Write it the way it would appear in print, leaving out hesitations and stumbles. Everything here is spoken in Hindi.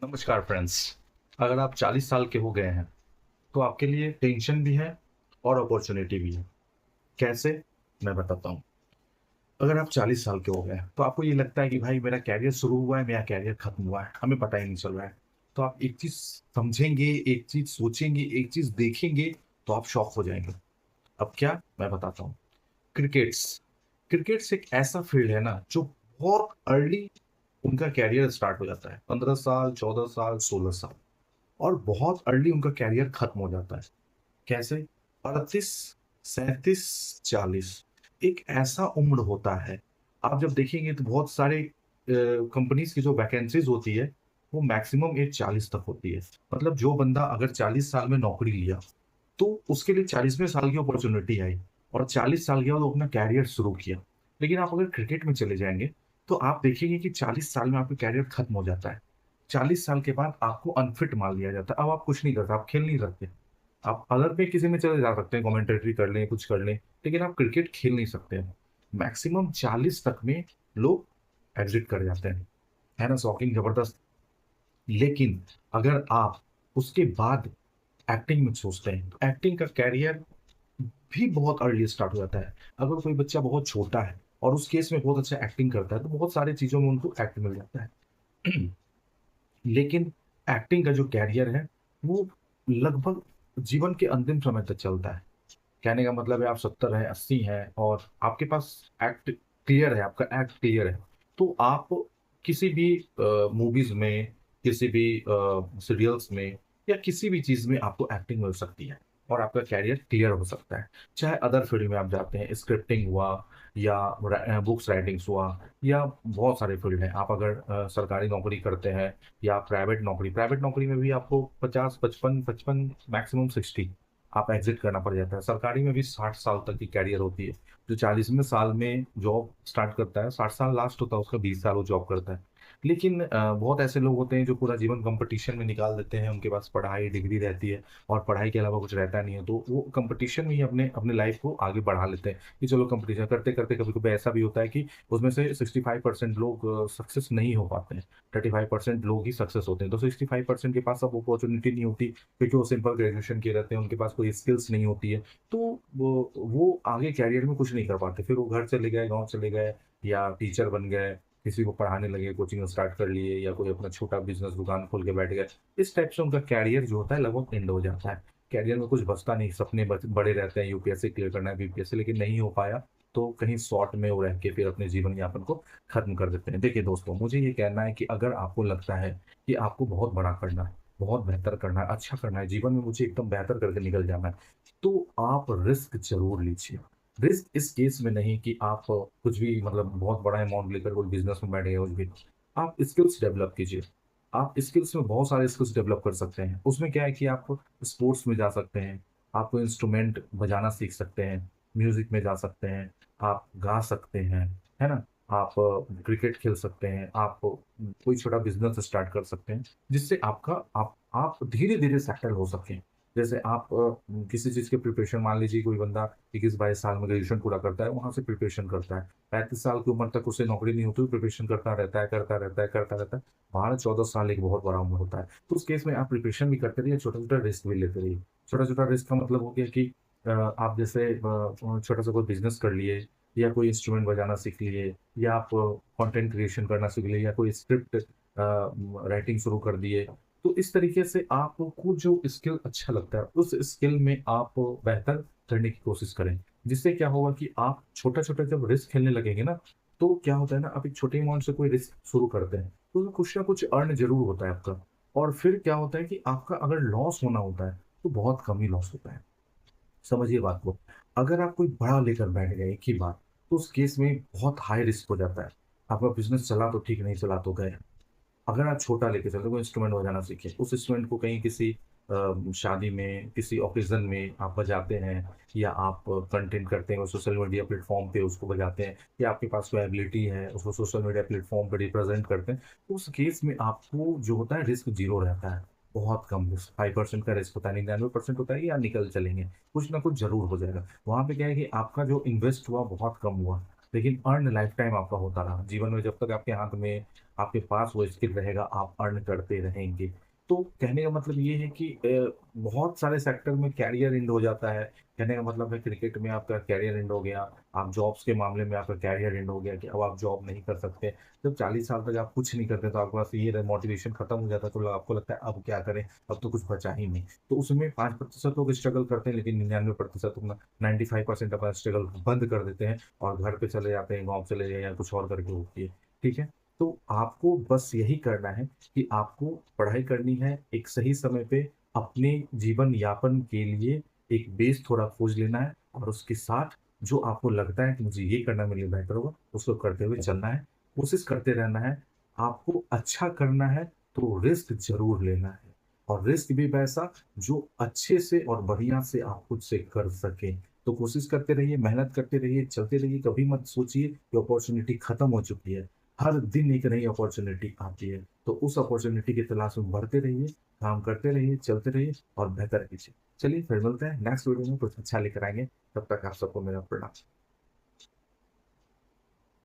नमस्कार फ्रेंड्स। अगर आप 40 साल के हो गए हैं तो आपके लिए टेंशन भी है और अपॉर्चुनिटी भी है। कैसे? मैं बताता हूँ। अगर आप 40 साल के हो गए हैं तो आपको ये लगता है कि भाई मेरा कैरियर शुरू हुआ है, मेरा कैरियर खत्म हुआ है, हमें पता ही नहीं चल रहा है। तो आप एक चीज समझेंगे, एक चीज सोचेंगे, एक चीज देखेंगे तो आप शॉक हो जाएंगे। अब क्या? मैं बताता हूँ। क्रिकेट्स क्रिकेट्स एक ऐसा फील्ड है ना जो बहुत अर्ली उनका कैरियर स्टार्ट हो जाता है। 15 साल, 14 साल, 16 साल, और बहुत अर्ली उनका कैरियर खत्म हो जाता है। कैसे? 38, 37, 40 एक ऐसा उम्र होता है। आप जब देखेंगे तो बहुत सारे कंपनीज की जो वैकेंसीज होती है वो मैक्सिमम एज 40 तक होती है। मतलब जो बंदा अगर 40 साल में नौकरी लिया तो उसके लिए 40वें साल की अपॉर्चुनिटी आई, और 40 साल के बाद वो अपना कैरियर शुरू किया। लेकिन आप अगर क्रिकेट में चले जाएंगे तो आप देखेंगे कि 40 साल में आपका कैरियर खत्म हो जाता है। 40 साल के बाद आपको अनफिट मान लिया जाता है। अब आप कुछ नहीं करते, आप खेल नहीं सकते। आप अदर पे किसी में चले जा सकते हैं, कमेंटेटरी कर लें, कुछ कर लें, लेकिन आप क्रिकेट खेल नहीं सकते हैं। मैक्सिमम 40 तक में लोग एग्जिट कर जाते हैं। है ना? शॉकिंग, जबरदस्त। लेकिन अगर आप उसके बाद एक्टिंग में सोचते हैं तो एक्टिंग का कैरियर भी बहुत अर्ली स्टार्ट हो जाता है। अगर कोई बच्चा बहुत छोटा है और उस केस में बहुत अच्छा एक्टिंग करता है तो बहुत सारी चीजों में उनको एक्ट मिल जाता है। लेकिन एक्टिंग का जो कैरियर है वो लगभग जीवन के अंतिम समय तक चलता है। कहने का मतलब है आप 70 हैं, 80 हैं और आपके पास एक्ट क्लियर है, आपका एक्ट क्लियर है, तो आप किसी भी मूवीज में, किसी भी सीरियल्स में या किसी भी चीज में आपको एक्टिंग मिल सकती है और आपका कैरियर क्लियर हो सकता है। चाहे अदर फील्ड में आप जाते हैं, स्क्रिप्टिंग हुआ या बुक्स राइटिंग्स हुआ या बहुत सारे फील्ड हैं। आप अगर सरकारी नौकरी करते हैं या प्राइवेट नौकरी में भी आपको 50, 55, 55, मैक्सिमम 60 आप एग्जिट करना पड़ जाता है। सरकारी में भी 60 साल तक की कैरियर होती है। जो 40वें साल में जॉब स्टार्ट करता है, 60 साल लास्ट होता है उसका, 20 साल वो जॉब करता है। लेकिन बहुत ऐसे लोग होते हैं जो पूरा जीवन कंपटीशन में निकाल देते हैं, उनके पास पढ़ाई डिग्री रहती है और पढ़ाई के अलावा कुछ रहता नहीं है, तो वो कंपटीशन में ही अपने अपने लाइफ को आगे बढ़ा लेते हैं कि चलो कंपटीशन करते करते कभी कभी ऐसा भी होता है कि उसमें से 65% लोग सक्सेस नहीं हो पाते हैं, 35% लोग ही सक्सेस होते हैं। तो 65% के पास अब अपॉर्चुनिटी नहीं होती क्योंकि वो सिंपल ग्रेजुएशन किए रहते हैं, उनके पास कोई स्किल्स नहीं होती है। तो वो आगे कैरियर में कुछ नहीं कर पाते, फिर वो घर चले गए, गांव चले गए, या टीचर बन गए, किसी को पढ़ाने लगे, कोचिंग स्टार्ट कर लिए, या कोई अपना छोटा बिजनेस दुकान खोल के बैठ गए। इस टाइप से उनका कैरियर जो होता है लगभग एंड हो जाता है। कैरियर में कुछ बचता नहीं, सपने बड़े रहते हैं, यूपीएससी क्लियर करना है, बीपीएससी, लेकिन नहीं हो पाया तो कहीं शॉर्ट में वो रह के फिर अपने जीवन यापन को खत्म कर देते हैं। देखिए दोस्तों, मुझे ये कहना है कि अगर आपको लगता है कि आपको बहुत बड़ा करना है, बहुत बेहतर करना है, अच्छा करना है, जीवन में मुझे एकदम बेहतर करके निकल जाना है, तो आप रिस्क जरूर लीजिए। रिस्क इस केस में नहीं कि आप कुछ भी मतलब बहुत बड़ा अमाउंट लेकर कोई बिजनेस में बैठ गए, कुछ भी। आप स्किल्स डेवलप कीजिए। आप स्किल्स में बहुत सारे स्किल्स डेवलप कर सकते हैं। उसमें क्या है कि आप स्पोर्ट्स में जा सकते हैं, आप इंस्ट्रूमेंट बजाना सीख सकते हैं, म्यूजिक में जा सकते हैं, आप गा सकते हैं, है ना? आप क्रिकेट खेल सकते हैं, आप कोई छोटा बिजनेस स्टार्ट कर सकते हैं, जिससे आपका आप धीरे धीरे सेटल हो सकें। जैसे आप किसी चीज के प्रिपरेशन, मान लीजिए कोई बंदा 21-22 साल में ग्रेजुएशन पूरा करता है, वहां से प्रिपरेशन करता है, 35 साल की उम्र तक उसे नौकरी नहीं होती, प्रिपरेशन करता रहता है, करता रहता है, करता रहता है। 12-14 साल एक बहुत बड़ा उम्र होता है। तो उस केस में आप प्रिपरेशन भी करते रहिए, छोटा छोटा रिस्क भी लेते रहिए। छोटा छोटा रिस्क का मतलब हो गया कि आप जैसे छोटा सा कोई बिजनेस कर लिए, या कोई इंस्ट्रूमेंट बजाना सीख लिए, या आप कंटेंट क्रिएशन करना सीख लिए, या कोई स्क्रिप्ट राइटिंग शुरू कर दिए। तो इस तरीके से आपको जो स्किल अच्छा लगता है उस स्किल में आप बेहतर करने की कोशिश करें। जिससे क्या होगा कि आप छोटा छोटा जब रिस्क खेलने लगेंगे ना, तो क्या होता है ना, आप एक छोटे अमाउंट से कोई रिस्क शुरू करते हैं तो उसमें कुछ ना कुछ अर्न जरूर होता है आपका। और फिर क्या होता है कि आपका अगर लॉस होना होता है तो बहुत कम ही लॉस होता है। समझिए बात को। अगर आप कोई बड़ा लेकर बैठ गए एक ही बार, तो उस केस में बहुत हाई रिस्क हो जाता है। आपका बिजनेस चला तो ठीक, नहीं चला तो गए। अगर आप छोटा लेके चलते, कोई इंस्ट्रूमेंट बजाना सीखे, उस इंस्ट्रूमेंट को कहीं किसी शादी में, किसी ओकेजन में आप बजाते हैं, या आप कंटेंट करते हैं सोशल मीडिया प्लेटफॉर्म पे उसको बजाते हैं, या आपके पास कोई एबिलिटी है उसको सोशल मीडिया प्लेटफॉर्म पे रिप्रेजेंट करते हैं, तो उस केस में आपको जो होता है रिस्क जीरो रहता है। बहुत कम रिस्क, 5% का रिस्क होता है, 99% होता है, या निकल चलेंगे, कुछ ना कुछ जरूर हो जाएगा। वहां पे क्या है कि आपका जो इन्वेस्ट हुआ बहुत कम हुआ, लेकिन अर्न लाइफ टाइम आपका होता रहा। जीवन में जब तक आपके हाथ में आपके पास वो स्किल रहेगा, आप अर्न करते रहेंगे। तो कहने का मतलब ये है कि बहुत सारे सेक्टर में कैरियर एंड हो जाता है। कहने का मतलब है क्रिकेट में आपका कैरियर एंड हो गया, आप जॉब्स के मामले में आपका कैरियर एंड हो गया कि अब आप जॉब नहीं कर सकते। जब 40 साल तक आप कुछ नहीं करते तो आपके पास ये मोटिवेशन खत्म हो जाता है, तो आपको लगता है अब क्या करें, अब तो कुछ बचा ही नहीं। तो उसमें 5% लोग स्ट्रगल करते हैं, लेकिन 99% 95% अपना स्ट्रगल बंद कर देते हैं और घर पे चले जाते हैं, गाँव चले जाए या कुछ और करके होती है। ठीक है। तो आपको बस यही करना है कि आपको पढ़ाई करनी है, एक सही समय पे अपने जीवन यापन के लिए एक बेस थोड़ा खोज लेना है, और उसके साथ जो आपको लगता है कि मुझे ये करना मेरे लिए बेहतर होगा, उसको करते हुए चलना है। कोशिश करते रहना है। आपको अच्छा करना है तो रिस्क ज़रूर लेना है, और रिस्क भी वैसा जो अच्छे से और बढ़िया से आप खुद से कर सकें। तो कोशिश करते रहिए, मेहनत करते रहिए, चलते रहिए, कभी मत सोचिए कि अपॉर्च्युनिटी खत्म हो चुकी है। हर दिन एक नई अपॉर्च्युनिटी आती है, तो उस अपॉर्च्युनिटी की तलाश में बढ़ते रहिए, काम करते रहिए, चलते रहिए और बेहतर कीजिए। चलिए फिर मिलते हैं नेक्स्ट वीडियो में, कुछ अच्छा लेकर आएँगे। तब तक आप सबको मेरा प्रणाम।